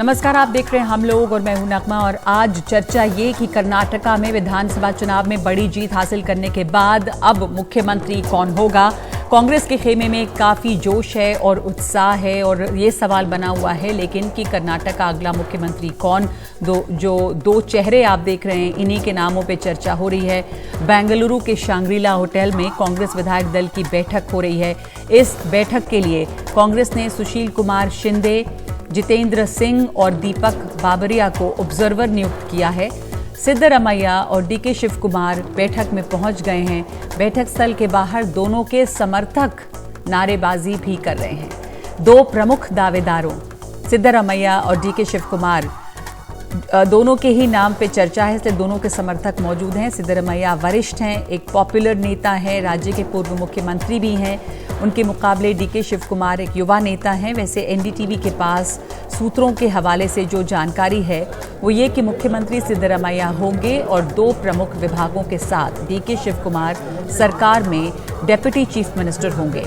नमस्कार, आप देख रहे हैं हम लोग और मैं हूं नगमा। और आज चर्चा ये कि कर्नाटका में विधानसभा चुनाव में बड़ी जीत हासिल करने के बाद अब मुख्यमंत्री कौन होगा। कांग्रेस के खेमे में काफी जोश है और उत्साह है और ये सवाल बना हुआ है लेकिन कि कर्नाटक का अगला मुख्यमंत्री कौन। दो चेहरे आप देख रहे हैं, इन्हीं के नामों पे चर्चा हो रही है। बेंगलुरु के शांग्रीला होटल में कांग्रेस विधायक दल की बैठक हो रही है। इस बैठक के लिए कांग्रेस ने सुशील कुमार शिंदे, जितेंद्र सिंह और दीपक बाबरिया को ऑब्जर्वर नियुक्त किया है। सिद्धरमैया और डीके शिव कुमार बैठक में पहुंच गए हैं। बैठक स्थल के बाहर दोनों के समर्थक नारेबाजी भी कर रहे हैं। दो प्रमुख दावेदारों सिद्धरमैया और डीके शिव कुमार दोनों के ही नाम पे चर्चा है, इसलिए दोनों के समर्थक मौजूद हैं। सिद्धरमैया वरिष्ठ हैं, एक पॉपुलर नेता हैं, राज्य के पूर्व मुख्यमंत्री भी हैं। उनके मुकाबले डीके शिव कुमार एक युवा नेता हैं। वैसे एनडीटीवी के पास सूत्रों के हवाले से जो जानकारी है वो ये कि मुख्यमंत्री सिद्धरमैया होंगे और दो प्रमुख विभागों के साथ डीके शिव कुमार सरकार में डेप्यूटी चीफ मिनिस्टर होंगे।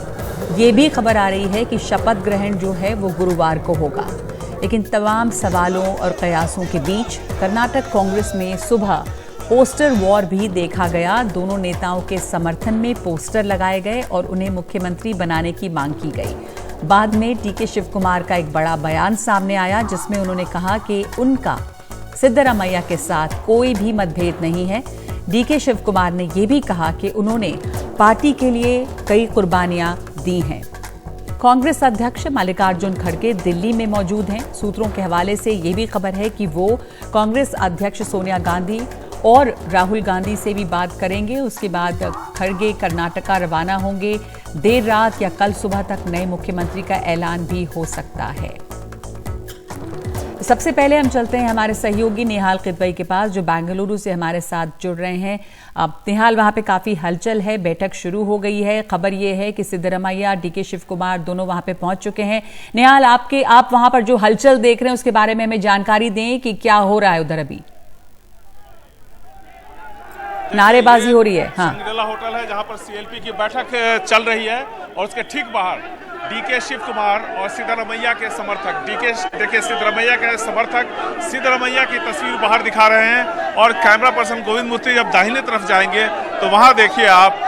ये भी खबर आ रही है कि शपथ ग्रहण जो है वो गुरुवार को होगा। लेकिन तमाम सवालों और कयासों के बीच कर्नाटक कांग्रेस में सुबह पोस्टर वॉर भी देखा गया। दोनों नेताओं के समर्थन में पोस्टर लगाए गए और उन्हें मुख्यमंत्री बनाने की मांग की गई। बाद में डीके शिव कुमार का एक बड़ा बयान सामने आया जिसमें उन्होंने कहा कि उनका सिद्धरमैया के साथ कोई भी मतभेद नहीं है। डीके शिव कुमार ने यह भी कहा कि उन्होंने पार्टी के लिए कई कुर्बानियां दी हैं। कांग्रेस अध्यक्ष मल्लिकार्जुन खड़गे दिल्ली में मौजूद हैं। सूत्रों के हवाले से ये भी खबर है कि वो कांग्रेस अध्यक्ष सोनिया गांधी और राहुल गांधी से भी बात करेंगे। उसके बाद खड़गे कर्नाटका रवाना होंगे। देर रात या कल सुबह तक नए मुख्यमंत्री का ऐलान भी हो सकता है। सबसे पहले हम चलते हैं हमारे सहयोगी निहाल किदवई के पास जो बेंगलुरु से हमारे साथ जुड़ रहे हैं। अब निहाल, वहां पे काफी हलचल है, बैठक शुरू हो गई है। खबर ये है कि सिद्धरमैया, डीके शिव कुमार दोनों वहां पे पहुंच चुके हैं। निहाल, आप वहां पर जो हलचल देख रहे हैं उसके बारे में हमें जानकारी दें कि क्या हो रहा है उधर। अभी नारेबाजी हो रही है। हाँ, शांग्रीला होटल है जहां पर सीएलपी की बैठक चल रही है और उसके ठीक बाहर डीके शिव कुमार और सिद्धरमैया के समर्थक देखिए सिद्धरमैया के समर्थक सिद्धरमैया की तस्वीर बाहर दिखा रहे हैं। और कैमरा पर्सन गोविंद मूर्ति जब दाहिने तरफ जाएंगे तो वहां देखिए आप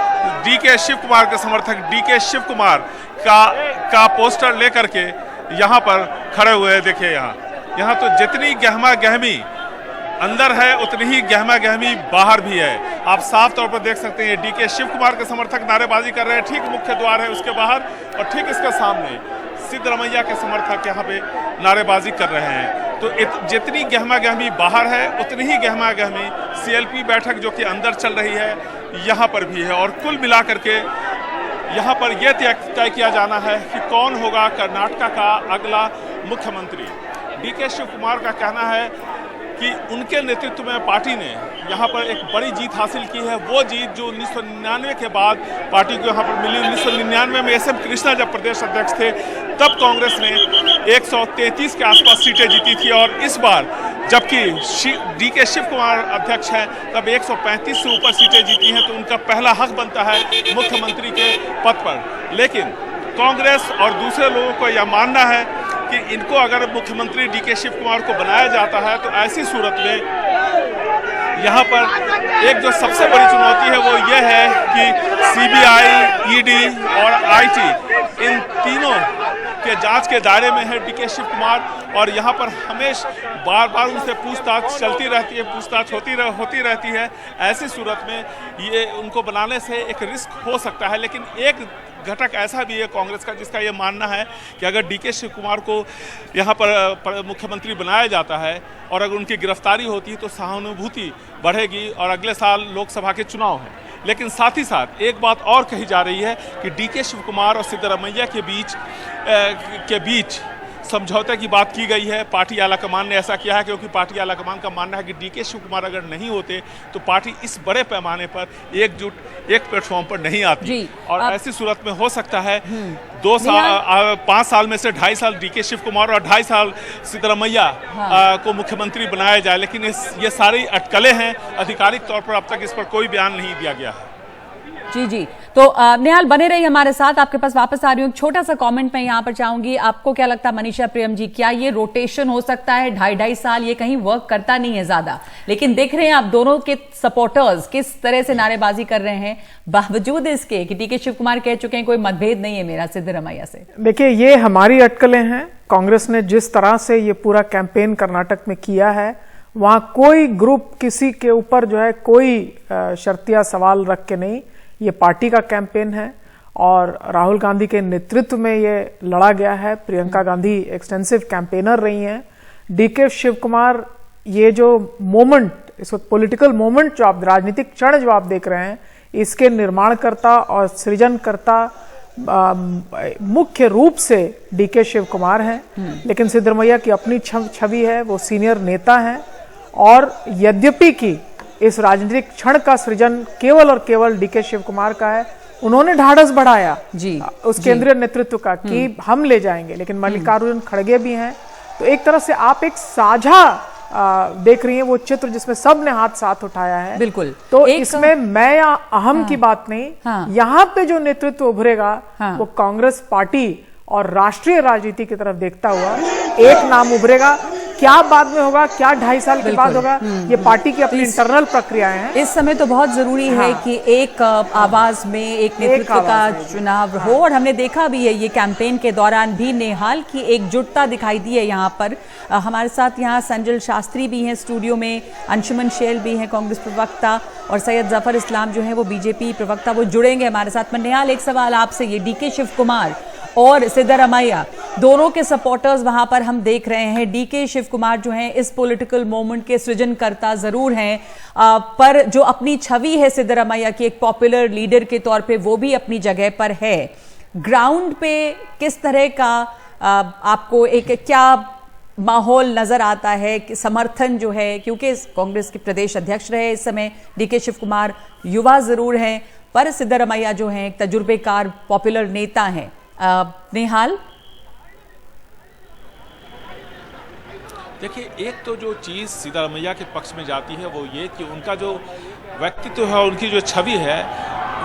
डीके शिव कुमार के समर्थक डीके शिव कुमार का पोस्टर लेकर के यहाँ पर खड़े हुए हैं। देखिए यहाँ तो जितनी गहमा गहमी अंदर है उतनी ही गहमा गहमी बाहर भी है। आप साफ तौर पर देख सकते हैं डीके शिव कुमार के समर्थक नारेबाजी कर रहे हैं। ठीक मुख्य द्वार है उसके बाहर और ठीक इसके सामने सिद्धरमैया के समर्थक यहाँ पे नारेबाजी कर रहे हैं। तो जितनी गहमा गहमी बाहर है उतनी ही गहमा गहमी सीएलपी बैठक जो कि अंदर चल रही है यहाँ पर भी है। और कुल मिलाकर के यहाँ पर यह तय किया जाना है कि कौन होगा कर्नाटक का अगला मुख्यमंत्री। डीके शिव कुमार का कहना है कि उनके नेतृत्व में पार्टी ने यहाँ पर एक बड़ी जीत हासिल की है। वो जीत जो 1999 के बाद पार्टी को यहाँ पर मिली। 1999 में एसएम कृष्णा जब प्रदेश अध्यक्ष थे तब कांग्रेस ने 133 के आसपास सीटें जीती थी और इस बार जबकि डीके शिव कुमार अध्यक्ष हैं तब 135 से ऊपर सीटें जीती हैं। तो उनका पहला हक बनता है मुख्यमंत्री के पद पर। लेकिन कांग्रेस और दूसरे लोगों को यह मानना है कि इनको अगर मुख्यमंत्री डीके शिव कुमार को बनाया जाता है तो ऐसी सूरत में यहाँ पर एक जो सबसे बड़ी चुनौती है वो ये है कि सीबीआई, ईडी और आईटी इन तीनों के जांच के दायरे में है डीके शिव कुमार। और यहाँ पर हमेशा बार बार उनसे पूछताछ चलती रहती है, पूछताछ होती रहती है। ऐसी सूरत में ये उनको बनाने से एक रिस्क हो सकता है। लेकिन एक घटक ऐसा भी है कांग्रेस का जिसका ये मानना है कि अगर डीके शिव कुमार को यहाँ पर मुख्यमंत्री बनाया जाता है और अगर उनकी गिरफ्तारी होती है तो सहानुभूति बढ़ेगी और अगले साल लोकसभा के चुनाव हैं। लेकिन साथ ही साथ एक बात और कही जा रही है कि डीके शिव कुमार और सिद्धरमैया के बीच समझौते की बात की गई है। पार्टी आलाकमान ने ऐसा किया है क्योंकि पार्टी आलाकमान का मानना है कि डीके शिव कुमार अगर नहीं होते तो पार्टी इस बड़े पैमाने पर एकजुट एक प्लेटफॉर्म पर नहीं आती। और ऐसी सूरत में हो सकता है 5 साल में से 2.5 साल डीके शिव कुमार और 2.5 साल सिद्धरमैया को मुख्यमंत्री बनाया जाए। लेकिन ये सारी अटकलें हैं, आधिकारिक तौर पर अब तक इस पर कोई बयान नहीं दिया गया है। जी, तो निहाल बने रही हमारे साथ, आपके पास वापस आ रही हूँ। छोटा सा कमेंट मैं यहाँ पर चाहूंगी, आपको क्या लगता है मनीषा प्रियम जी, क्या ये रोटेशन हो सकता है? 2.5 साल ये कहीं वर्क करता नहीं है ज्यादा, लेकिन देख रहे हैं आप दोनों के सपोर्टर्स किस तरह से नारेबाजी कर रहे हैं, बावजूद इसके कि डीके शिव कुमार कह चुके हैं कोई मतभेद नहीं है मेरा सिद्धरमैया से। देखिए, ये हमारी अटकलें हैं। कांग्रेस ने जिस तरह से ये पूरा कैंपेन कर्नाटक में किया है, वहां कोई ग्रुप किसी के ऊपर जो है कोई शर्तिया सवाल रख के नहीं, ये पार्टी का कैंपेन है और राहुल गांधी के नेतृत्व में ये लड़ा गया है। प्रियंका गांधी एक्सटेंसिव कैंपेनर रही हैं। डीके शिव कुमार, ये जो मोमेंट, इस वक्त पॉलिटिकल मोमेंट जो आप, राजनीतिक क्षण जो आप देख रहे हैं, इसके निर्माणकर्ता और सृजनकर्ता मुख्य रूप से डीके शिव कुमार हैं। लेकिन सिद्धरमैया की अपनी छवि है, वो सीनियर नेता हैं और यद्यपि कि इस राजनीतिक क्षण का सृजन केवल और केवल डीके शिव कुमार का है, उन्होंने ढाढ़स बढ़ाया जी उस केंद्रीय नेतृत्व का कि हम ले जाएंगे, लेकिन मल्लिकार्जुन खड़गे भी हैं। तो एक तरह से आप एक साझा देख रही हैं वो चित्र जिसमें सब ने हाथ साथ उठाया है। बिल्कुल। तो इसमें मैं या अहम की बात नहीं, यहाँ पे जो नेतृत्व उभरेगा वो कांग्रेस पार्टी और राष्ट्रीय राजनीति की तरफ देखता हुआ एक नाम उभरेगा। क्या बाद में होगा, क्या 2.5 साल के बाद होगा, ये पार्टी की अपनी इंटरनल प्रक्रियाएं हैं। इस समय तो बहुत जरूरी है कि एक आवाज में एक नेतृत्व का चुनाव हो, और हमने देखा भी है ये कैंपेन के दौरान भी निहाल की एकजुटता दिखाई दी है। यहाँ पर हमारे साथ यहाँ संजल शास्त्री भी हैं स्टूडियो में, अंशुमन शेल भी हैं कांग्रेस प्रवक्ता, और सैयद जफर इस्लाम जो है वो बीजेपी प्रवक्ता, वो जुड़ेंगे हमारे साथ में। निहाल, एक सवाल आपसे, ये डीके शिव कुमार और सिद्धरमैया दोनों के सपोर्टर्स वहां पर हम देख रहे हैं। डीके शिव कुमार जो हैं इस पॉलिटिकल मोमेंट के सृजनकर्ता जरूर हैं, पर जो अपनी छवि है सिद्धरमैया की एक पॉपुलर लीडर के तौर पे, वो भी अपनी जगह पर है। ग्राउंड पे किस तरह का आपको एक क्या माहौल नजर आता है कि समर्थन जो है, क्योंकि कांग्रेस के प्रदेश अध्यक्ष रहे इस समय डीके शिव कुमार, युवा जरूर हैं, पर सिद्धरमैया जो हैं एक तजुर्बेकार पॉपुलर नेता हैं। निहाल, देखिए, एक तो जो चीज़ सिद्धरमैया के पक्ष में जाती है वो ये कि उनका जो व्यक्तित्व है, उनकी जो छवि है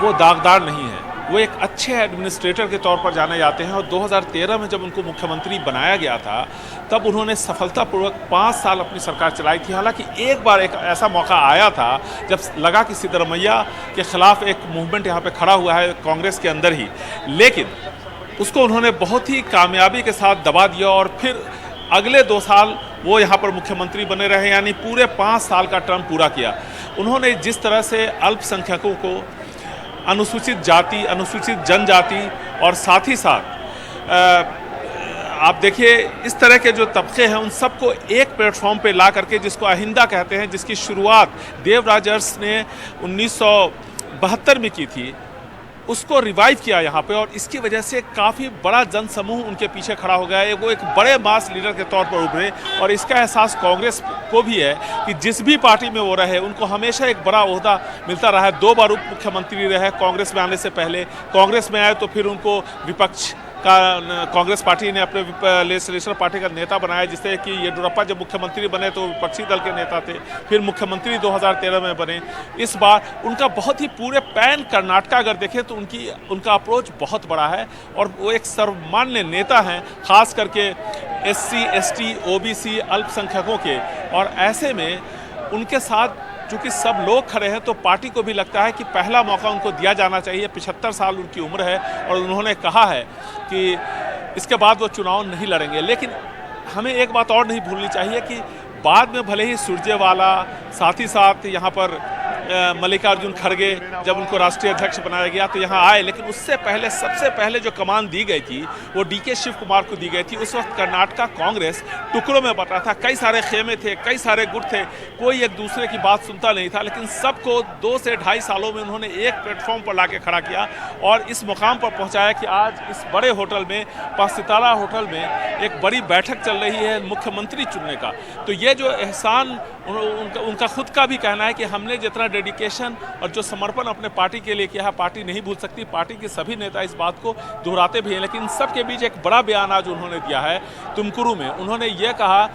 वो दागदार नहीं है। वो एक अच्छे एडमिनिस्ट्रेटर के तौर पर जाने जाते हैं, और 2013 में जब उनको मुख्यमंत्री बनाया गया था तब उन्होंने सफलतापूर्वक 5 साल अपनी सरकार चलाई थी। हालांकि एक बार एक ऐसा मौका आया था जब लगा कि सिद्धरमैया के खिलाफ एक मूवमेंट यहाँ पे खड़ा हुआ है कांग्रेस के अंदर ही, लेकिन उसको उन्होंने बहुत ही कामयाबी के साथ दबा दिया और फिर अगले 2 साल वो यहाँ पर मुख्यमंत्री बने रहे, यानी पूरे 5 साल का टर्म पूरा किया। उन्होंने जिस तरह से अल्पसंख्यकों को, अनुसूचित जाति, अनुसूचित जनजाति और साथ ही साथ आप देखिए इस तरह के जो तबके हैं उन सबको एक प्लेटफॉर्म पे ला करके, जिसको अहिंदा कहते हैं, जिसकी शुरुआत देवराज अरस ने 1972 में की थी, उसको रिवाइव किया यहाँ पे, और इसकी वजह से काफ़ी बड़ा जनसमूह उनके पीछे खड़ा हो गया है। वो एक बड़े मास लीडर के तौर पर उभरे, और इसका एहसास कांग्रेस को भी है कि जिस भी पार्टी में वो रहे उनको हमेशा एक बड़ा ओहदा मिलता रहा है। 2 बार उप मुख्यमंत्री रहे कांग्रेस में आने से पहले, कांग्रेस में आए तो फिर उनको विपक्ष का, कांग्रेस पार्टी ने अपने लेजिस्लेचर पार्टी का नेता बनाया, जिससे कि येडियुरप्पा जब मुख्यमंत्री बने तो विपक्षी दल के नेता थे, फिर मुख्यमंत्री 2013 में बने। इस बार उनका बहुत ही पूरे पैन कर्नाटक अगर देखें तो उनका अप्रोच बहुत बड़ा है, और वो एक सर्वमान्य नेता हैं, खास करके SC, ST, OBC अल्पसंख्यकों के। और ऐसे में उनके साथ चूँकि सब लोग खड़े हैं तो पार्टी को भी लगता है कि पहला मौका उनको दिया जाना चाहिए। 75 साल उनकी उम्र है, और उन्होंने कहा है कि इसके बाद वो चुनाव नहीं लड़ेंगे। लेकिन हमें एक बात और नहीं भूलनी चाहिए कि बाद में भले ही सुरजेवाला, साथ ही साथ यहाँ पर मल्लिकार्जुन खड़गे जब उनको राष्ट्रीय अध्यक्ष बनाया गया तो यहाँ आए, लेकिन उससे पहले सबसे पहले जो कमान दी गई थी वो डीके शिव कुमार को दी गई थी। उस वक्त कर्नाटक कांग्रेस टुकड़ों में बटा था, कई सारे खेमे थे, कई सारे गुट थे, कोई एक दूसरे की बात सुनता नहीं था, लेकिन सबको 2 से 2.5 सालों में उन्होंने एक प्लेटफॉर्म पर लाके खड़ा किया और इस मुकाम पर पहुँचाया कि आज इस बड़े होटल में, 5 सितारा होटल में एक बड़ी बैठक चल रही है मुख्यमंत्री चुनने का। तो ये जो एहसान उनका खुद का भी कहना है कि हमने जितना डेडिकेशन और जो समर्पण अपने पार्टी के लिए किया है पार्टी नहीं भूल सकती। पार्टी के सभी नेता इस बात को दोहराते भी हैं, लेकिन सबके बीच एक बड़ा बयान आज उन्होंने दिया है तुमकुरू में। उन्होंने ये कहा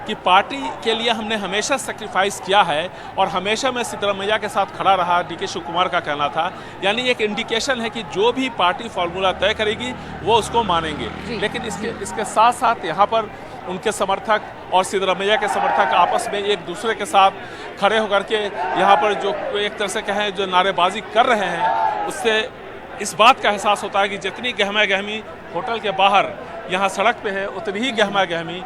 कि पार्टी के लिए हमने हमेशा सेक्रीफाइस किया है और हमेशा मैं सिद्धरमैया के साथ खड़ा रहा, डीके शिव कुमार का कहना था। यानी एक इंडिकेशन है कि जो भी पार्टी फॉर्मूला तय करेगी वो उसको मानेंगे। लेकिन इसके साथ साथ यहाँ पर उनके समर्थक और सिद्धरमैया के समर्थक आपस में एक दूसरे के साथ खड़े होकर के यहाँ पर जो एक तरह से कहें जो नारेबाजी कर रहे हैं, उससे इस बात का एहसास होता है कि जितनी गहमा गहमी होटल के बाहर यहाँ सड़क पे है उतनी ही गहमा गहमी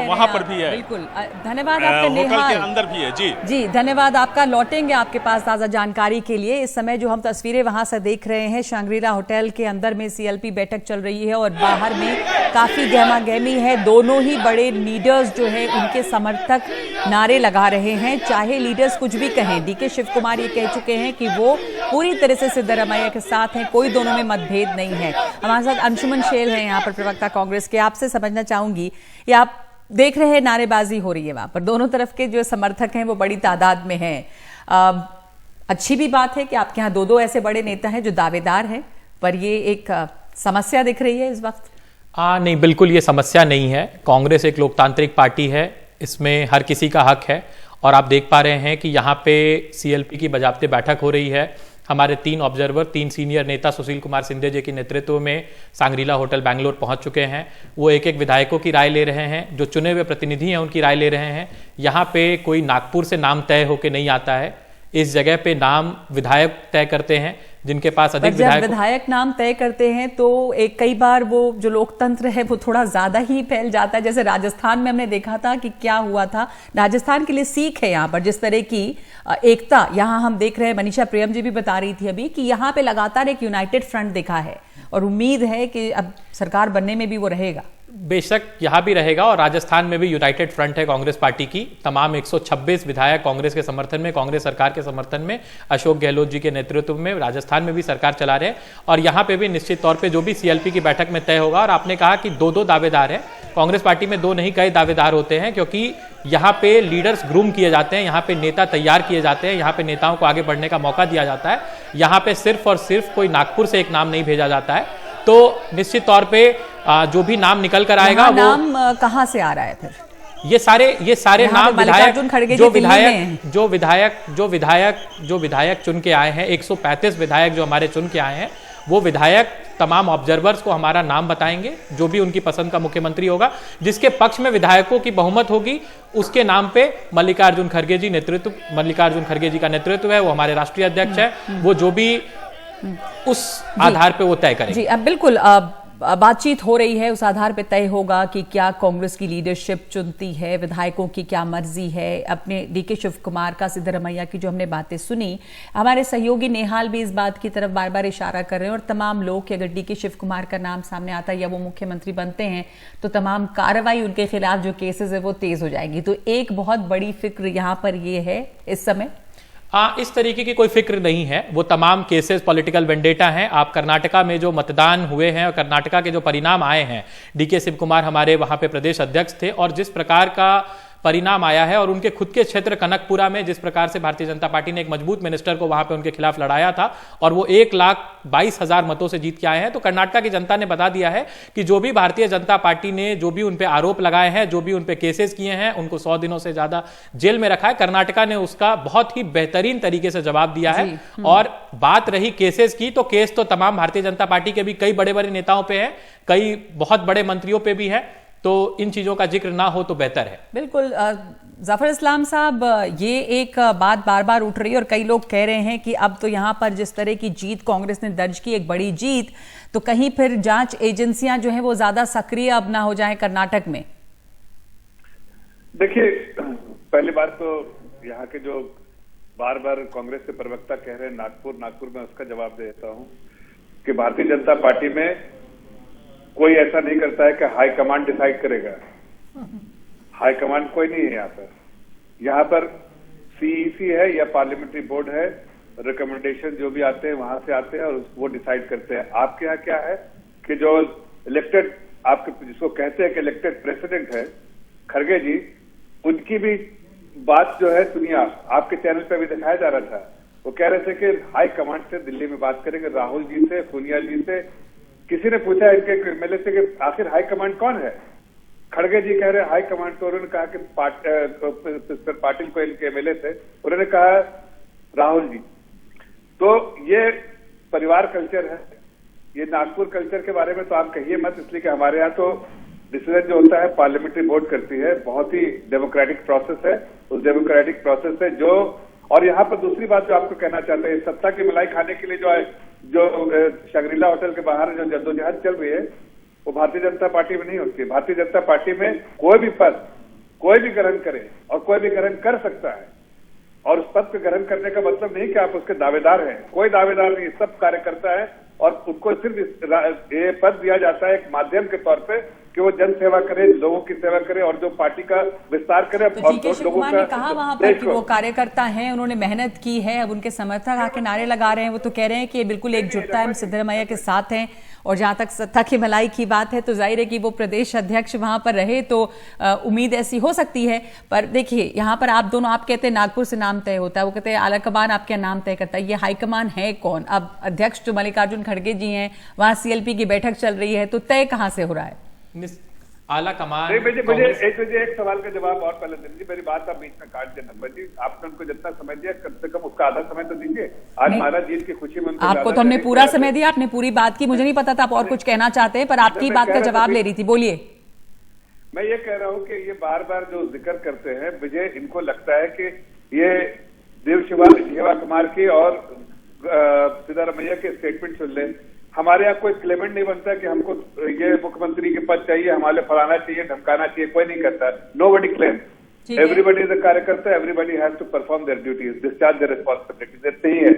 वहाँ पर भी है। बिल्कुल, धन्यवाद आपका नेहाल। होटल के अंदर भी है। जी धन्यवाद आपका। लौटेंगे आपके पास ताज़ा जानकारी के लिए। इस समय जो हम तस्वीरें वहां से देख रहे हैं, शांग्रीला होटल के अंदर में सीएलपी बैठक चल रही है और बाहर में काफी गहमा गहमी है। दोनों ही बड़े लीडर्स जो है उनके समर्थक नारे लगा रहे हैं, चाहे लीडर्स कुछ भी कहें। डीके शिव कुमार ये कह चुके हैं कि वो पूरी तरह से सिद्धरमैया के साथ हैं, कोई दोनों में मतभेद नहीं है। हमारे साथ अंशुमन शेल है यहाँ पर, प्रवक्ता कांग्रेस के। आपसे समझना चाहूंगी, ये आप देख रहे हैं नारेबाजी हो रही है वहां पर, दोनों तरफ के जो समर्थक हैं वो बड़ी तादाद में हैं। अच्छी भी बात है कि आपके यहाँ दो ऐसे बड़े नेता हैं जो दावेदार हैं, पर ये एक समस्या दिख रही है इस वक्त। नहीं, बिल्कुल ये समस्या नहीं है। कांग्रेस एक लोकतांत्रिक पार्टी है, इसमें हर किसी का हक है। और आप देख पा रहे हैं कि यहाँ पे सीएलपी की बाकायदे बैठक हो रही है। हमारे 3 ऑब्जर्वर, 3 सीनियर नेता सुशील कुमार सिंधे जी के नेतृत्व में सांग्रीला होटल बैंगलोर पहुंच चुके हैं। वो एक एक विधायकों की राय ले रहे हैं, जो चुने हुए प्रतिनिधि हैं उनकी राय ले रहे हैं। यहाँ पे कोई नागपुर से नाम तय होकर नहीं आता है, इस जगह पे नाम विधायक तय करते हैं, जिनके पास अधिक विधायक नाम तय करते हैं तो एक कई बार वो जो लोकतंत्र है वो थोड़ा ज्यादा ही फैल जाता है। जैसे राजस्थान में हमने देखा था कि क्या हुआ था, राजस्थान के लिए सीख है यहाँ पर जिस तरह की एकता यहाँ हम देख रहे हैं। मनीषा प्रियम जी भी बता रही थी अभी कि यहाँ पे लगातार एक यूनाइटेड फ्रंट दिखा है और उम्मीद है कि अब सरकार बनने में भी वो रहेगा। बेशक यहाँ भी रहेगा और राजस्थान में भी यूनाइटेड फ्रंट है कांग्रेस पार्टी की। तमाम 126 विधायक कांग्रेस के समर्थन में, कांग्रेस सरकार के समर्थन में, अशोक गहलोत जी के नेतृत्व में राजस्थान में भी सरकार चला रहे हैं। और यहाँ पे भी निश्चित तौर पे जो भी सीएलपी की बैठक में तय होगा। और आपने कहा कि 2 दावेदार हैं, कांग्रेस पार्टी में 2 नहीं कई दावेदार होते हैं, क्योंकि यहाँ पे लीडर्स ग्रूम किए जाते हैं, यहाँ पे नेता तैयार किए जाते हैं, यहाँ पे नेताओं को आगे बढ़ने का मौका दिया जाता है। यहाँ पे सिर्फ और सिर्फ कोई नागपुर से एक नाम नहीं भेजा जाता है। तो निश्चित तौर पे जो भी नाम निकल कर आएगा वो नाम कहां से आ रहा है फिर? ये सारे नाम विधायक चुन के आए हैं। 135 विधायक जो हमारे चुन के आए हैं, वो विधायक तमाम ऑब्जर्वर्स को हमारा नाम बताएंगे, जो भी उनकी पसंद का मुख्यमंत्री होगा, जिसके पक्ष में विधायकों की बहुमत होगी, उसके नाम पे मल्लिकार्जुन खड़गे जी का नेतृत्व है, वो हमारे राष्ट्रीय अध्यक्ष है। वो जो भी उस आधार पे वो तय करेंगे। जी, अब बिल्कुल बातचीत हो रही है, उस आधार पे तय होगा कि क्या कांग्रेस की लीडरशिप चुनती है, विधायकों की क्या मर्जी है। अपने डीके शिव कुमार का, सिद्धरमैया की जो हमने बातें सुनी, हमारे सहयोगी नेहाल भी इस बात की तरफ बार बार इशारा कर रहे हैं और तमाम लोग कि अगर डीके शिव कुमार का नाम सामने आता है या वो मुख्यमंत्री बनते हैं तो तमाम कार्रवाई उनके खिलाफ जो केसेस है वो तेज हो जाएगी। तो एक बहुत बड़ी फिक्र यहाँ पर ये है इस समय। इस तरीके की कोई फिक्र नहीं है। वो तमाम केसेस पॉलिटिकल वेंडेटा हैं। आप कर्नाटका में जो मतदान हुए हैं और कर्नाटका के जो परिणाम आए हैं, डीके शिव कुमार हमारे वहां पे प्रदेश अध्यक्ष थे और जिस प्रकार का परिणाम आया है और उनके खुद के क्षेत्र कनकपुरा में जिस प्रकार से भारतीय जनता पार्टी ने एक मजबूत मिनिस्टर को वहां पे उनके खिलाफ लड़ाया था और वो 1,22,000 मतों से जीत के आए हैं। तो कर्नाटका की जनता ने बता दिया है कि जो भी भारतीय जनता पार्टी ने जो भी उन पे आरोप लगाए हैं, जो भी उन पे केसेस किए हैं, उनको 100 दिनों से ज्यादा जेल में रखा है। कर्नाटका ने उसका बहुत ही बेहतरीन तरीके से जवाब दिया है। और बात रही केसेस की, तो केस तो तमाम भारतीय जनता पार्टी के भी कई बड़े बड़े नेताओं पे है, कई बहुत बड़े मंत्रियों पे भी है। तो इन चीजों का जिक्र ना हो तो बेहतर है। बिल्कुल जाफर इस्लाम साहब, ये एक बात बार बार उठ रही है और कई लोग कह रहे हैं कि अब तो यहाँ पर जिस तरह की जीत कांग्रेस ने दर्ज की, एक बड़ी जीत, तो कहीं फिर जांच एजेंसियां जो हैं वो ज्यादा सक्रिय अब ना हो जाएं कर्नाटक में। देखिए, पहली बात तो यहाँ के जो बार बार कांग्रेस के प्रवक्ता कह रहे हैं नागपुर में, उसका जवाब दे देता हूँ कि भारतीय जनता पार्टी में कोई ऐसा नहीं करता है कि हाई कमांड डिसाइड करेगा। हाई कमांड कोई नहीं है यहाँ पर सीईसी है या पार्लियामेंट्री बोर्ड है, रिकमेंडेशन जो भी आते हैं वहां से आते हैं और वो डिसाइड करते हैं। आपके यहाँ क्या है कि जो इलेक्टेड, आपके जिसको कहते हैं कि इलेक्टेड प्रेसिडेंट है खड़गे जी, उनकी भी बात जो है सुनिए, आपके चैनल पे भी दिखाया जा रहा था। वो कह रहे थे कि हाई कमांड से दिल्ली में बात करेंगे, राहुल जी से, सोनिया जी से। किसी ने पूछा इनके एमएलए से कि आखिर हाई कमांड कौन है? खड़गे जी कह रहे हाई कमांड, तो उन्होंने कहा कि पाटिल को इनके एमएलए थे, उन्होंने कहा राहुल जी। तो ये परिवार कल्चर है, ये नागपुर कल्चर के बारे में तो आप कहिए मत, इसलिए कि हमारे यहाँ तो डिसीजन जो होता है पार्लियामेंट्री बोर्ड करती है, बहुत ही डेमोक्रेटिक प्रोसेस है, उस डेमोक्रेटिक प्रोसेस है जो। और यहाँ पर दूसरी बात जो आपको कहना चाहते हैं, सत्ता की मलाई खाने के लिए जो शंग्रीला होटल के बाहर जो जद्दोजहद चल रही है, वो भारतीय जनता पार्टी में नहीं होती है। भारतीय जनता पार्टी में कोई भी पद कोई भी ग्रहण करे और कोई भी ग्रहण कर सकता है, और उस पद को ग्रहण करने का मतलब नहीं कि आप उसके दावेदार हैं, कोई दावेदार नहीं, सब कार्यकर्ता है, और उनको सिर्फ ये पद दिया जाता है एक माध्यम के तौर पे कि वो जन सेवा करे, लोगों की सेवा करे और जो पार्टी का विस्तार करे। तो डीके शिव कुमार ने कहा वहां पर कि वो कार्यकर्ता हैं, उन्होंने मेहनत की है, अब उनके समर्थक आके नारे लगा रहे हैं, वो तो कह रहे हैं कि ये बिल्कुल एकजुटता है, हम सिद्धरमैया के साथ हैं। और जहां तक सत्ता की मलाई की बात है तो जाहिर है कि वो प्रदेश अध्यक्ष वहां पर रहे तो उम्मीद ऐसी हो सकती है। पर देखिए यहाँ पर आप दोनों, आप कहते हैं नागपुर से नाम तय होता है, वो कहते हैं आलाकमान आपके नाम तय करता है, ये हाईकमान है कौन? अब अध्यक्ष जो मल्लिकार्जुन खड़गे जी हैं, वहां सीएलपी की बैठक चल रही है, तो तय कहां से हो रहा है? आला कमान। मुझे एक सवाल का जवाब और पहले दीजिए, मेरी बात आप बीच में काट देना जी, आपने उनको जितना समय दिया कम से कम उसका आधा समय तो दीजिए। आज महाराज जीत की खुशी में आपको तो हमने पूरा समय दिया, आपने पूरी बात की, मुझे नहीं पता था आप और कुछ कहना चाहते हैं, पर आपकी बात का जवाब ले रही थी, बोलिए। मैं ये कह रहा हूँ कि ये बार बार जो जिक्र करते हैं, मुझे इनको लगता है कि ये देव शिवा कुमार की और सिद्धारमैया के स्टेटमेंट सुन ले। हमारे यहाँ कोई क्लेमेंट नहीं बनता कि हमको ये मुख्यमंत्री के पद चाहिए, हमारे फलाना चाहिए, धमकाना चाहिए, कोई नहीं करता। Nobody claim, everybody is a karyakarta, everybody has to perform their duties, discharge their responsibilities. इतने ही है।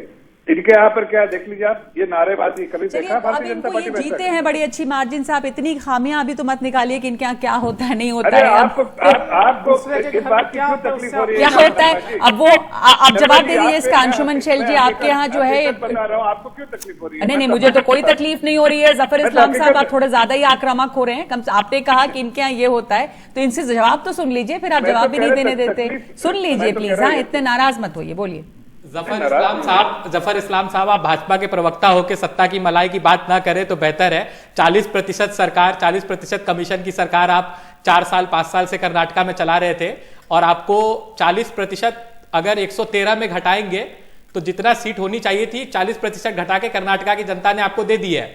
इनके यहाँ पर क्या देख लीजिए आप, ये नारेबाजी कभी देखा भारतीय जनता पार्टी में? जीते हैं बड़ी अच्छी मार्जिन से, आप इतनी खामियां अभी तो मत निकालिए कि इनके यहाँ क्या होता है नहीं होता है। आपको इस बात की क्यों तकलीफ हो रही है? क्या होता है अब वो आप जवाब दे दीजिए इसका। अंशुमन शैल जी आपके यहाँ जो है, आपको क्यों तकलीफ हो रही है? नहीं, मुझे तो कोई तकलीफ नहीं हो रही है। जफर इस्लाम साहब आप थोड़ा ज्यादा ही आक्रामक हो रहे हैं। कम आपने कहा कि इनके यहाँ ये होता है, तो इनसे जवाब तो सुन लीजिए, फिर आप जवाब भी नहीं देने देते। सुन लीजिए प्लीज, हाँ इतने नाराज मत होइए, बोलिए। जफर इस्लाम साहब, आप भाजपा के प्रवक्ता होकर सत्ता की मलाई की बात ना करें तो बेहतर है। 40% सरकार, 40% कमीशन की सरकार आप 4 साल 5 साल से कर्नाटका में चला रहे थे, और आपको 40% अगर 113 में घटाएंगे तो जितना सीट होनी चाहिए थी 40% घटा के कर्नाटका की जनता ने आपको दे दी है।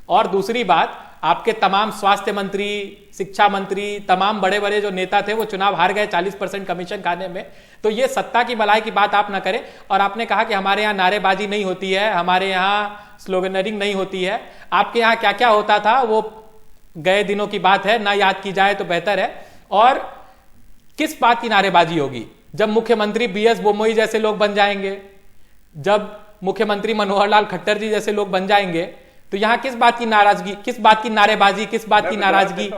और दूसरी बात, आपके तमाम स्वास्थ्य मंत्री, शिक्षा मंत्री, तमाम बड़े बड़े जो नेता थे वो चुनाव हार गए 40% कमीशन खाने में। तो ये सत्ता की मलाई की बात आप ना करें। और आपने कहा कि हमारे यहाँ नारेबाजी नहीं होती है, हमारे यहाँ स्लोगनरिंग नहीं होती है। आपके यहाँ क्या क्या होता था वो गए दिनों की बात है, ना याद की जाए तो बेहतर है। और किस बात की नारेबाजी होगी? जब मुख्यमंत्री बीएस बोमोई जैसे लोग बन जाएंगे, जब मुख्यमंत्री मनोहर लाल खट्टर जी जैसे लोग बन जाएंगे, तो यहां किस बात की नाराजगी, किस बात की नारेबाजी, किस बात की नाराजगी?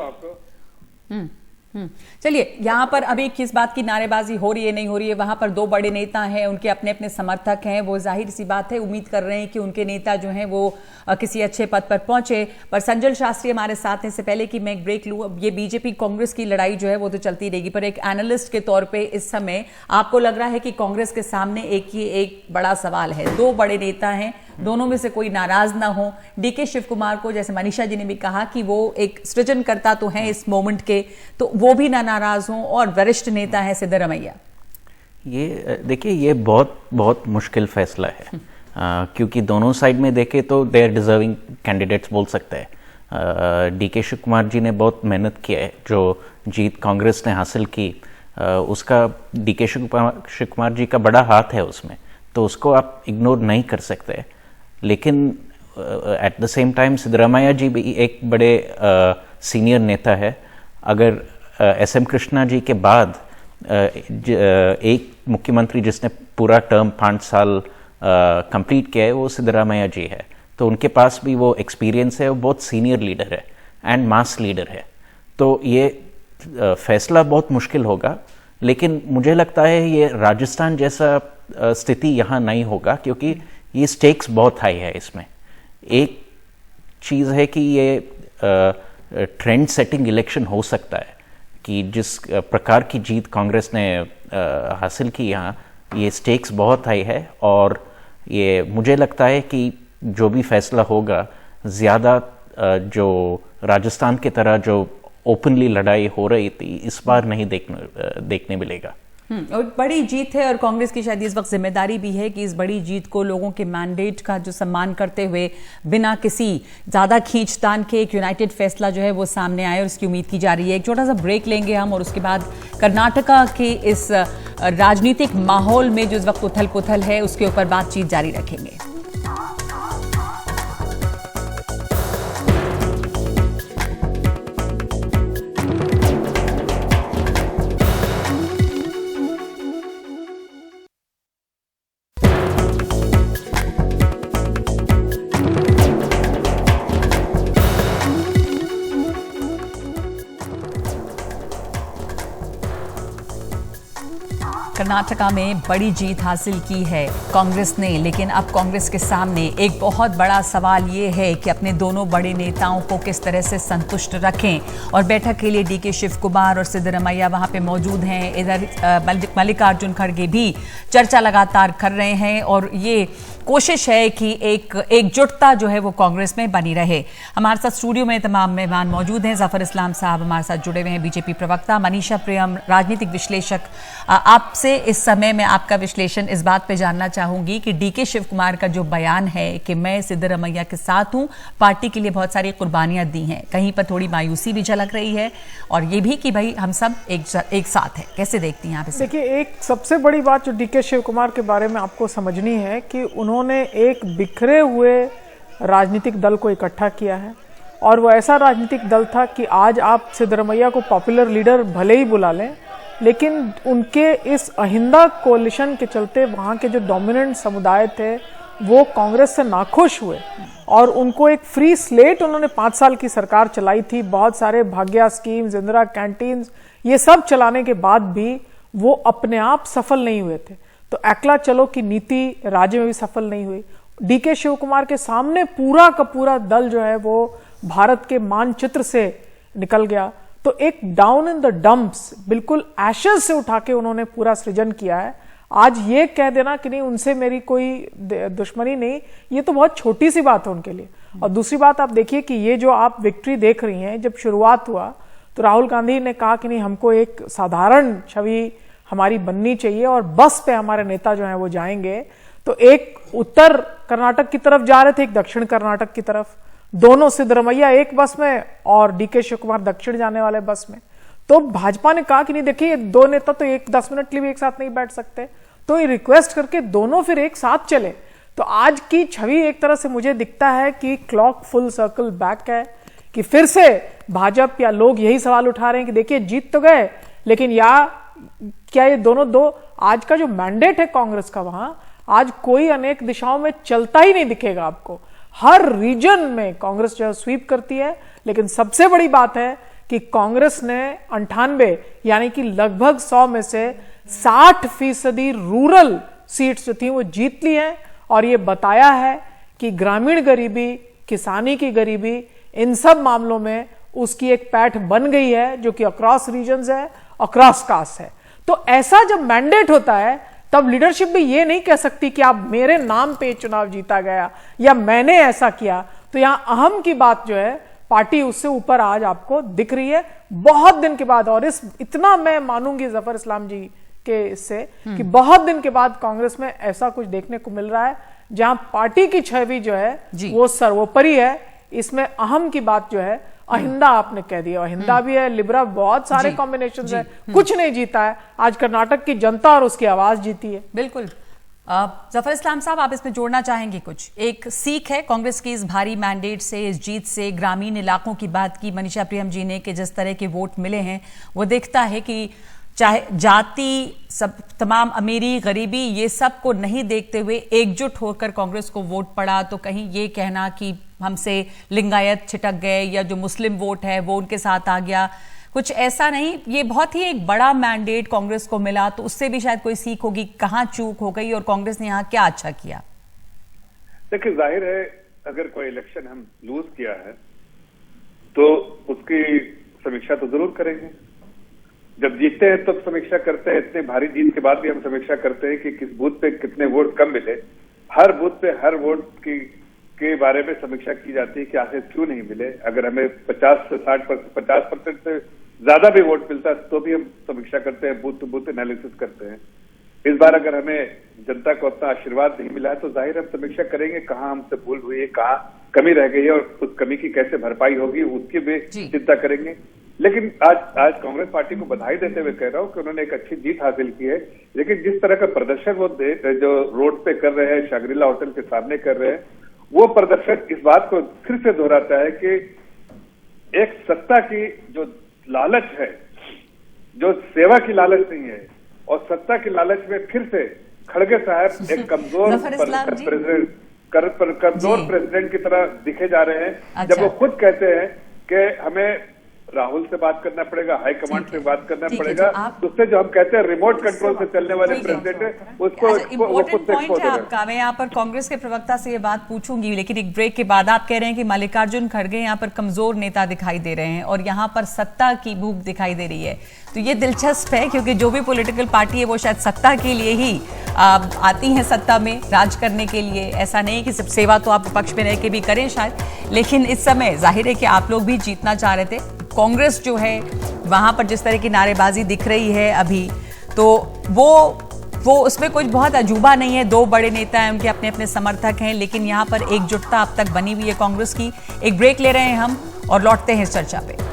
चलिए, यहाँ पर अभी किस बात की नारेबाजी हो रही है नहीं हो रही है, वहां पर 2 बड़े नेता हैं, उनके अपने अपने समर्थक हैं, वो जाहिर सी बात है उम्मीद कर रहे हैं कि उनके नेता जो हैं वो किसी अच्छे पद पर पहुंचे। पर संजल शास्त्री हमारे साथ हैं। से पहले कि मैं एक ब्रेक लूं, ये बीजेपी कांग्रेस की लड़ाई जो है वो तो चलती रहेगी, पर एक एनालिस्ट के तौर पे इस समय आपको लग रहा है कि कांग्रेस के सामने एक बड़ा सवाल है। 2 बड़े नेता हैं, दोनों में से कोई नाराज ना हो। डीके शिव कुमार को, जैसे मनीषा जी ने भी कहा कि वो एक सृजनकर्ता तो हैं इस मोमेंट के, तो वो भी ना नाराज हों, और वरिष्ठ नेता है सिद्धरमैया। ये देखिए, ये बहुत मुश्किल फैसला है, क्योंकि दोनों साइड में देखे तो दे आर डिजर्विंग कैंडिडेट्स बोल सकते हैं। डीके शिव कुमार जी ने बहुत मेहनत की है, जो जीत कांग्रेस ने हासिल की उसका डीके शिव कुमार जी का बड़ा हाथ है उसमें, तो उसको आप इग्नोर नहीं कर सकते। लेकिन at the same time Siddaramaiah ji भी एक बड़े सीनियर नेता है। अगर एसएम कृष्णा जी के बाद एक मुख्यमंत्री जिसने पूरा टर्म 5 साल कंप्लीट किया है वो सिद्धरमैया जी है, तो उनके पास भी वो एक्सपीरियंस है, वो बहुत सीनियर लीडर है एंड मास लीडर है। तो ये फैसला बहुत मुश्किल होगा, लेकिन मुझे लगता है ये राजस्थान जैसा स्थिति यहाँ नहीं होगा, क्योंकि ये स्टेक्स बहुत हाई है इसमें। एक चीज़ है कि ये ट्रेंड सेटिंग इलेक्शन हो सकता है, कि जिस प्रकार की जीत कांग्रेस ने हासिल की यहाँ, ये स्टेक्स बहुत हाई है। और ये मुझे लगता है कि जो भी फैसला होगा, ज़्यादा जो राजस्थान की तरह जो ओपनली लड़ाई हो रही थी, इस बार नहीं देखने मिलेगा। और बड़ी जीत है और कांग्रेस की शायद इस वक्त जिम्मेदारी भी है कि इस बड़ी जीत को लोगों के मैंडेट का जो सम्मान करते हुए बिना किसी ज्यादा खींचतान के एक यूनाइटेड फैसला जो है वो सामने आए, और इसकी उम्मीद की जा रही है। एक छोटा सा ब्रेक लेंगे हम और उसके बाद कर्नाटका के इस राजनीतिक माहौल में जो इस वक्त उथल पुथल है उसके ऊपर बातचीत जारी रखेंगे। कर्नाटका में बड़ी जीत हासिल की है कांग्रेस ने, लेकिन अब कांग्रेस के सामने एक बहुत बड़ा सवाल ये है कि अपने दोनों बड़े नेताओं को किस तरह से संतुष्ट रखें। और बैठक के लिए डीके शिव कुमार और सिद्धरमैया वहां पे मौजूद हैं। इधर मल्लिकार्जुन खड़गे भी चर्चा लगातार कर रहे हैं और ये कोशिश है कि एक एकजुटता जो है वो कांग्रेस में बनी रहे। हमारे साथ स्टूडियो में तमाम मेहमान मौजूद हैं। जफर इस्लाम साहब हमारे साथ जुड़े हुए हैं, बीजेपी प्रवक्ता। मनीषा प्रियम, राजनीतिक विश्लेषक। आपसे इस समय मैं आपका विश्लेषण इस बात पे जानना चाहूंगी कि डीके शिव कुमार का जो बयान है कि मैं सिद्धरमैया के साथ हूं, पार्टी के लिए बहुत सारी कुर्बानियां दी हैं, कहीं पर थोड़ी मायूसी भी झलक रही है और ये भी कि भाई हम सब एक साथ हैं। कैसे देखती हैं आप इसे? देखिए, एक सबसे बड़ी बात जो डीके शिव कुमार के बारे में आपको समझनी है कि उन्होंने एक बिखरे हुए राजनीतिक दल को इकट्ठा किया है, और वो ऐसा राजनीतिक दल था कि आज आप सिद्धरमैया को पॉपुलर लीडर भले ही बुला लें, लेकिन उनके इस अहिंदा कोalition के चलते वहाँ के जो डोमिनेंट समुदाय थे वो कांग्रेस से नाखुश हुए और उनको एक फ्री स्लेट, उन्होंने 5 साल की सरकार चलाई थी, बहुत सारे भाग्य स्कीम्स, इंदिरा कैंटीन्स, ये सब चलाने के बाद भी वो अपने आप सफल नहीं हुए थे। तो अकेला चलो की नीति राज्य में भी सफल नहीं हुई। डीके शिव कुमार के सामने पूरा का पूरा दल जो है वो भारत के मानचित्र से निकल गया। तो एक डाउन इन द डंप्स, बिल्कुल एशेस से उठा के उन्होंने पूरा सृजन किया है। आज ये कह देना कि नहीं उनसे मेरी कोई दुश्मनी नहीं, ये तो बहुत छोटी सी बात है उनके लिए। और दूसरी बात आप देखिए कि ये जो आप विक्ट्री देख रही हैं, जब शुरुआत हुआ तो राहुल गांधी ने कहा कि नहीं, हमको एक साधारण छवि हमारी बननी चाहिए और बस पे हमारे नेता जो हैं वो जाएंगे। तो एक उत्तर कर्नाटक की तरफ जा रहे थे, एक दक्षिण कर्नाटक की तरफ, दोनों सिद्धरमैया एक बस में और डीके शिव कुमार दक्षिण जाने वाले बस में। तो भाजपा ने कहा कि नहीं देखिए, दो नेता तो 10 मिनट के लिए भी एक साथ नहीं बैठ सकते, तो ये रिक्वेस्ट करके दोनों फिर एक साथ चले। तो आज की छवि एक तरह से मुझे दिखता है कि क्लॉक फुल सर्कल बैक है, कि फिर से भाजपा या लोग यही सवाल उठा रहे हैं कि देखिए जीत तो गए, लेकिन क्या ये दोनों आज का जो मैंडेट है कांग्रेस का, वहां आज कोई अनेक दिशाओं में चलता ही नहीं दिखेगा आपको। हर रीजन में कांग्रेस जो है स्वीप करती है, लेकिन सबसे बड़ी बात है कि कांग्रेस ने 98 यानी कि लगभग 100 में से 60% रूरल सीट्स जो थी वो जीत ली हैं। और ये बताया है कि ग्रामीण गरीबी, किसानी की गरीबी, इन सब मामलों में उसकी एक पैठ बन गई है, जो कि अक्रॉस रीजन्स है, अक्रॉस कास्ट है। तो ऐसा जब मैंडेट होता है तब लीडरशिप भी ये नहीं कह सकती कि आप मेरे नाम पे चुनाव जीता गया या मैंने ऐसा किया। तो यहां अहम की बात जो है, पार्टी उससे ऊपर आज आपको दिख रही है बहुत दिन के बाद। और इतना मैं मानूंगी जफर इस्लाम जी के इससे कि बहुत दिन के बाद कांग्रेस में ऐसा कुछ देखने को मिल रहा है जहां पार्टी की छवि जो है वो सर्वोपरि है। इसमें अहम की बात जो है, अहिंदा आपने कह दिया, अहिंदा भी है, लिबरा, बहुत सारे कॉम्बिनेशन है, कुछ नहीं जीता है। आज कर्नाटक की जनता और उसकी आवाज जीती है। बिल्कुल। जफर इस्लाम साहब, आप इसमें जोड़ना चाहेंगे कुछ? एक सीख है कांग्रेस की इस भारी मैंडेट से, इस जीत से। ग्रामीण इलाकों की बात की मनीषा प्रियम जी ने कि जिस तरह के वोट मिले हैं वो दिखता है कि चाहे जाति, सब तमाम अमीरी गरीबी ये सब को नहीं देखते हुए एकजुट होकर कांग्रेस को वोट पड़ा। तो कहीं ये कहना कि हमसे लिंगायत छिटक गए या जो मुस्लिम वोट है वो उनके साथ आ गया, कुछ ऐसा नहीं। ये बहुत ही एक बड़ा मैंडेट कांग्रेस को मिला, तो उससे भी शायद कोई सीख होगी कहां चूक हो गई और कांग्रेस ने यहाँ क्या अच्छा किया। देखिए, जाहिर है अगर कोई इलेक्शन हम लूज किया है तो उसकी समीक्षा तो जरूर करेंगे। जब जीतते हैं तब समीक्षा करते हैं, इतने भारी जीत के बाद भी हम समीक्षा करते हैं कि किस बूथ पे कितने वोट कम मिले। हर बूथ पे हर वोट की के बारे में समीक्षा की जाती है कि आखिर क्यों नहीं मिले। अगर हमें 50 से 50% से ज्यादा भी वोट मिलता है तो भी हम समीक्षा करते हैं, बूथ टू बूथ एनालिसिस करते हैं। इस बार अगर हमें जनता को अपना आशीर्वाद नहीं मिला है तो जाहिर हम समीक्षा करेंगे कहाँ हमसे भूल हुई है, कहाँ कमी रह गई है और उस कमी की कैसे भरपाई होगी उसकी भी चिंता करेंगे। लेकिन आज कांग्रेस पार्टी को बधाई देते हुए कह रहा हूँ कि उन्होंने एक अच्छी जीत हासिल की है, लेकिन जिस तरह का प्रदर्शन वो जो रोड पे कर रहे हैं, शागरिला होटल के सामने कर रहे हैं, वो प्रदर्शन इस बात को फिर से दोहराता है कि एक सत्ता की जो लालच है, जो सेवा की लालच नहीं है, और सत्ता की लालच में फिर से खड़गे साहब एक कमजोर प्रेसिडेंट की तरह दिखे जा रहे हैं। जब वो खुद कहते हैं कि हमें राहुल से बात करना पड़ेगा, हाईकमांड से बात करना पड़ेगा, तो उससे जो हम कहते हैं रिमोट कंट्रोल से चलने वाले प्रेसिडेंट है उसको इम्पोर्टेंट पॉइंट है आपका। मैं यहाँ पर कांग्रेस के प्रवक्ता से ये बात पूछूंगी, लेकिन एक ब्रेक के बाद आप कह रहे हैं कि मल्लिकार्जुन खड़गे यहाँ पर कमजोर नेता दिखाई दे रहे हैं और यहाँ पर सत्ता की भूख दिखाई दे रही है। तो ये दिलचस्प है क्योंकि जो भी पॉलिटिकल पार्टी है वो शायद सत्ता के लिए ही आती हैं, सत्ता में राज करने के लिए। ऐसा नहीं कि सिर्फ सेवा तो आप विपक्ष में रह के भी करें शायद, लेकिन इस समय जाहिर है कि आप लोग भी जीतना चाह रहे थे। कांग्रेस जो है वहां पर जिस तरह की नारेबाजी दिख रही है अभी, तो वो उसमें कुछ बहुत अजूबा नहीं है। दो बड़े नेता हैं, उनके अपने अपने समर्थक हैं, लेकिन यहाँ पर एकजुटता अब तक बनी हुई है कांग्रेस की। एक ब्रेक ले रहे हैं हम और लौटते हैं इस चर्चा पे।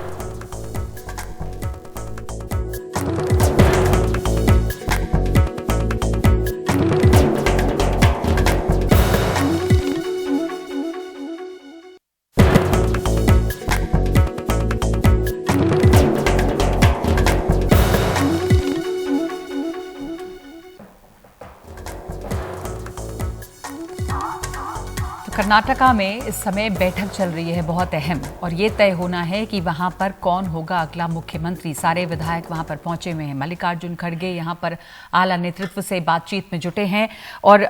कर्नाटका में इस समय बैठक चल रही है बहुत अहम, और ये तय होना है कि वहां पर कौन होगा अगला मुख्यमंत्री। सारे विधायक वहां पर पहुंचे हुए हैं। मल्लिकार्जुन खड़गे यहां पर आला नेतृत्व से बातचीत में जुटे हैं, और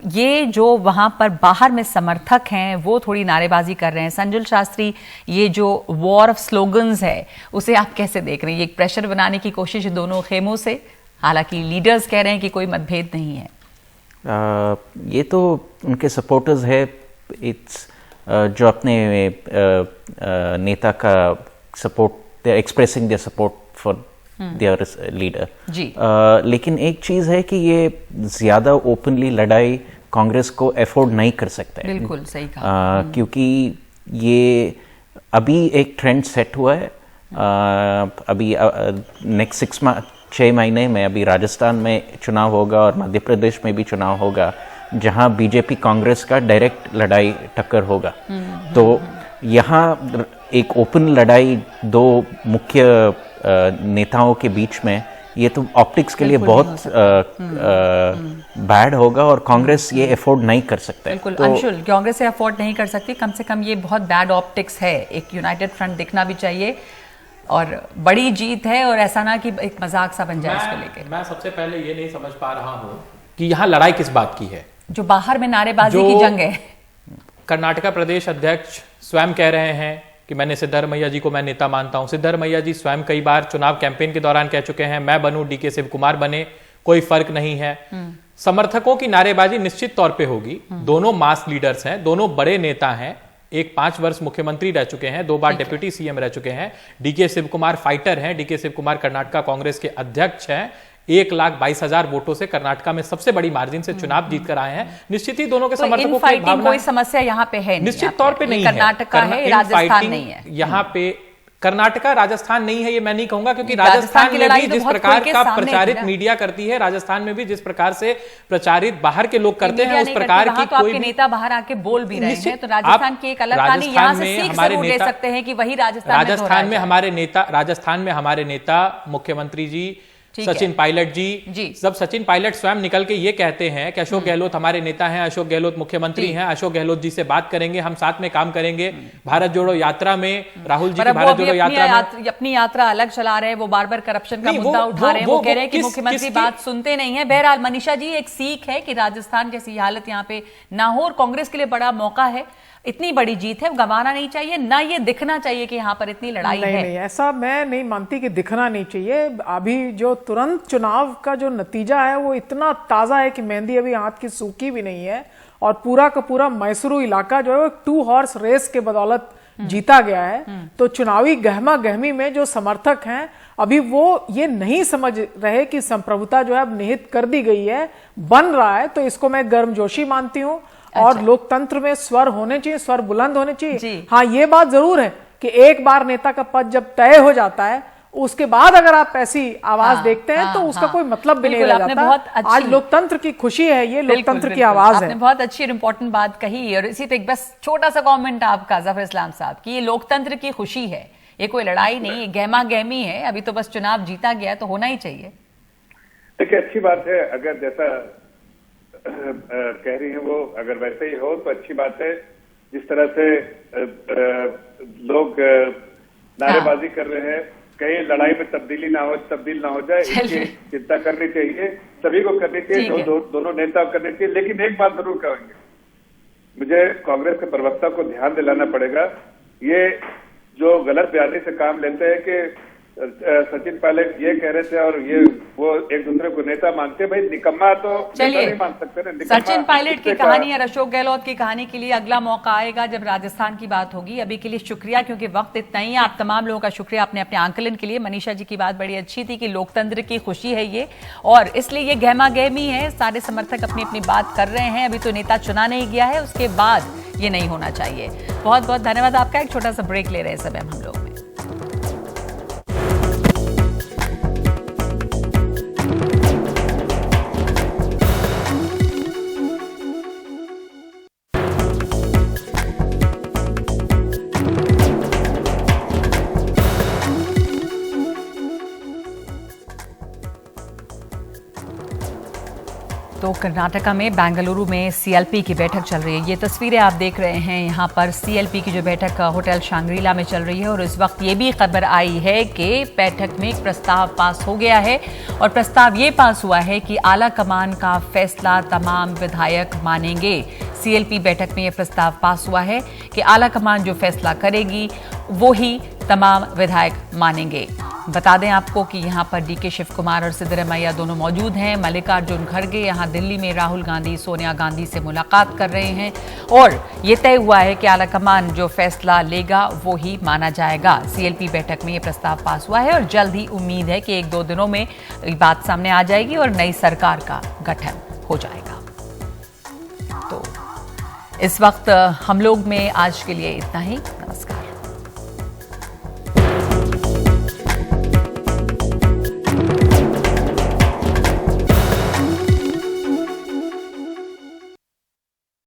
ये जो वहां पर बाहर में समर्थक हैं वो थोड़ी नारेबाजी कर रहे हैं। संजुल शास्त्री, ये जो वॉर ऑफ स्लोगन्स है उसे आप कैसे देख रहे हैं? ये एक प्रेशर बनाने की कोशिश दोनों खेमों से, हालांकि लीडर्स कह रहे हैं कि कोई मतभेद नहीं है। ये तो उनके सपोर्टर्स है, जो अपने नेता का support, they are expressing their support for their leader ji. लेकिन एक चीज है कि ये ज्यादा ओपनली लड़ाई कांग्रेस को अफोर्ड नहीं कर सकता है। बिल्कुल सही कहा। क्योंकि ये अभी एक ट्रेंड सेट हुआ है। अभी नेक्स्ट 6 महीने में अभी राजस्थान में चुनाव होगा और मध्य प्रदेश में भी चुनाव होगा, जहां बीजेपी कांग्रेस का डायरेक्ट लड़ाई टक्कर होगा। तो यहाँ एक ओपन लड़ाई दो मुख्य नेताओं के बीच में, ये तो ऑप्टिक्स के लिए बहुत बैड होगा और कांग्रेस ये अफोर्ड नहीं कर सकता है। बिल्कुल अंशुल, कांग्रेस से अफोर्ड नहीं कर सकती। कम से कम ये बहुत बैड ऑप्टिक्स है। एक यूनाइटेड फ्रंट दिखना भी चाहिए, और बड़ी जीत है, और ऐसा ना कि एक मजाक सा बन जाए इसको लेके। मैं सबसे पहले ये नहीं समझ पा रहा हूं कि यहाँ लड़ाई किस बात की है। जो बाहर में नारेबाजी की जंग है। कर्नाटका प्रदेश अध्यक्ष स्वयं कह रहे हैं कि मैंने सिद्धरमैया जी को मैं नेता मानता हूं। सिद्धरमैया जी स्वयं कई बार चुनाव कैंपेन के दौरान कह चुके हैं, मैं बनूं, डीके शिव कुमार बने, कोई फर्क नहीं है। समर्थकों की नारेबाजी निश्चित तौर पे होगी। दोनों मास लीडर्स हैं, दोनों बड़े नेता हैं। एक 5 वर्ष मुख्यमंत्री रह चुके हैं, 2 बार डिप्टी सीएम रह चुके हैं। डीके शिव कुमार फाइटर हैं। डीके शिव कुमार कर्नाटका कांग्रेस के अध्यक्ष हैं। 1,22,000 वोटों से कर्नाटका में सबसे बड़ी मार्जिन से चुनाव जीत कर आए हैं। निश्चित ही दोनों के समर्थकों की भावना, कोई समस्या यहाँ पे है निश्चित तौर पे नहीं है। कर्नाटका है, राजस्थान नहीं है। यहाँ पे कर्नाटका राजस्थान नहीं है ये मैं नहीं कहूंगा, क्योंकि राजस्थान में भी जिस प्रकार का प्रचारित मीडिया करती है, राजस्थान में भी जिस प्रकार से प्रचारित बाहर के लोग करते हैं, उस प्रकार की कोई नेता बाहर आके बोल भी रहे हैं। तो राजस्थान की एक अलग कहानी, यहाँ से सीख जरूर ले सकते हैं कि वही राजस्थान में हमारे नेता मुख्यमंत्री जी सचिन पायलट जी, जब सचिन पायलट स्वयं निकल के ये कहते हैं कि अशोक गहलोत हमारे नेता हैं, अशोक गहलोत मुख्यमंत्री हैं, अशोक गहलोत जी से बात करेंगे, हम साथ में काम करेंगे। भारत जोड़ो यात्रा में राहुल जी की भारत जोड़ो यात्रा में अपनी यात्रा अलग चला रहे हैं, वो बार बार करप्शन का मुद्दा उठा रहे हैं, वो कह रहे हैं कि मुख्यमंत्री बात सुनते नहीं है। बहरहाल मनीषा जी, एक सीख है कि राजस्थान जैसी हालत यहाँ पे ना हो, और कांग्रेस के लिए बड़ा मौका है। इतनी बड़ी जीत है, गंवाना नहीं चाहिए, ना ये दिखना चाहिए कि यहाँ पर इतनी लड़ाई है। नहीं, ऐसा मैं नहीं मानती कि दिखना नहीं चाहिए। अभी जो तुरंत चुनाव का जो नतीजा है वो इतना ताजा है कि मेहंदी अभी हाथ की सूखी भी नहीं है, और पूरा का पूरा मैसूरू इलाका जो है 2 हॉर्स रेस के बदौलत जीता गया है। तो चुनावी गहमा गहमी में जो समर्थक हैं अभी वो ये नहीं समझ रहे कि संप्रभुता जो है अब निहित कर दी गई है, बन रहा है। तो इसको मैं गर्मजोशी मानती हूं और लोकतंत्र में स्वर होने चाहिए, स्वर बुलंद होने चाहिए। हाँ, ये बात जरूर है कि एक बार नेता का पद जब तय हो जाता है उसके बाद अगर आप ऐसी आवाज देखते हैं तो उसका कोई मतलब भी नहीं रह जाता। आज लोकतंत्र की खुशी है, ये लोकतंत्र की आवाज है। आपने बहुत अच्छी और इम्पोर्टेंट बात कही और इसी पे एक बस छोटा सा कमेंट आपका जफर इस्लाम साहब कि ये लोकतंत्र की खुशी है, ये कोई लड़ाई नहीं, ये गहमा गहमी है। अभी तो बस चुनाव जीता गया तो होना ही चाहिए। देखिए, अच्छी बात है, अगर जैसा कह रही है वो अगर वैसे ही हो तो अच्छी बात है। जिस तरह से लोग नारेबाजी कर रहे हैं, कहीं लड़ाई में तब्दील ना हो जाए, इसकी चिंता करनी चाहिए, सभी को करनी चाहिए, दोनों नेता को करनी चाहिए। लेकिन एक बात जरूर कहेंगे, मुझे कांग्रेस के प्रवक्ता को ध्यान दिलाना पड़ेगा, ये जो गलत बयानी से काम लेते हैं कि सचिन पायलट ये कह रहे थे और ये वो एक दूसरे को नेता मानते, भाई निकम्मा तो नेता नहीं मान सकते ना। सचिन पायलट की कहानी और अशोक गहलोत की कहानी के लिए अगला मौका आएगा जब राजस्थान की बात होगी। अभी के लिए शुक्रिया, क्योंकि वक्त इतना ही है। आप तमाम लोगों का शुक्रिया अपने अपने आंकलन के लिए। मनीषा जी की बात बड़ी अच्छी थी कि लोकतंत्र की खुशी है ये, और इसलिए ये गहमा गहमी है। सारे समर्थक अपनी अपनी बात कर रहे हैं, अभी तो नेता चुना नहीं गया है, उसके बाद ये नहीं होना चाहिए। बहुत बहुत धन्यवाद आपका। एक छोटा सा ब्रेक ले रहे हैं सब हम लोग। तो कर्नाटका में बेंगलुरु में सीएलपी की बैठक चल रही है। ये तस्वीरें आप देख रहे हैं, यहाँ पर सीएलपी की जो बैठक होटल शांग्रीला में चल रही है। और इस वक्त ये भी खबर आई है कि बैठक में एक प्रस्ताव पास हो गया है, और प्रस्ताव ये पास हुआ है कि आला कमान का फैसला तमाम विधायक मानेंगे। सीएलपी बैठक में ये प्रस्ताव पास हुआ है कि आला कमान जो फैसला करेगी वो ही तमाम विधायक मानेंगे। बता दें आपको कि यहाँ पर डीके शिव कुमार और सिद्धरमैया दोनों मौजूद हैं। मल्लिकार्जुन खड़गे यहाँ दिल्ली में राहुल गांधी, सोनिया गांधी से मुलाकात कर रहे हैं, और ये तय हुआ है कि आलाकमान जो फैसला लेगा वो ही माना जाएगा। सीएलपी बैठक में ये प्रस्ताव पास हुआ है और जल्द ही उम्मीद है कि 1-2 दिनों में बात सामने आ जाएगी और नई सरकार का गठन हो जाएगा। तो इस वक्त हम लोग में आज के लिए इतना ही। नमस्कार।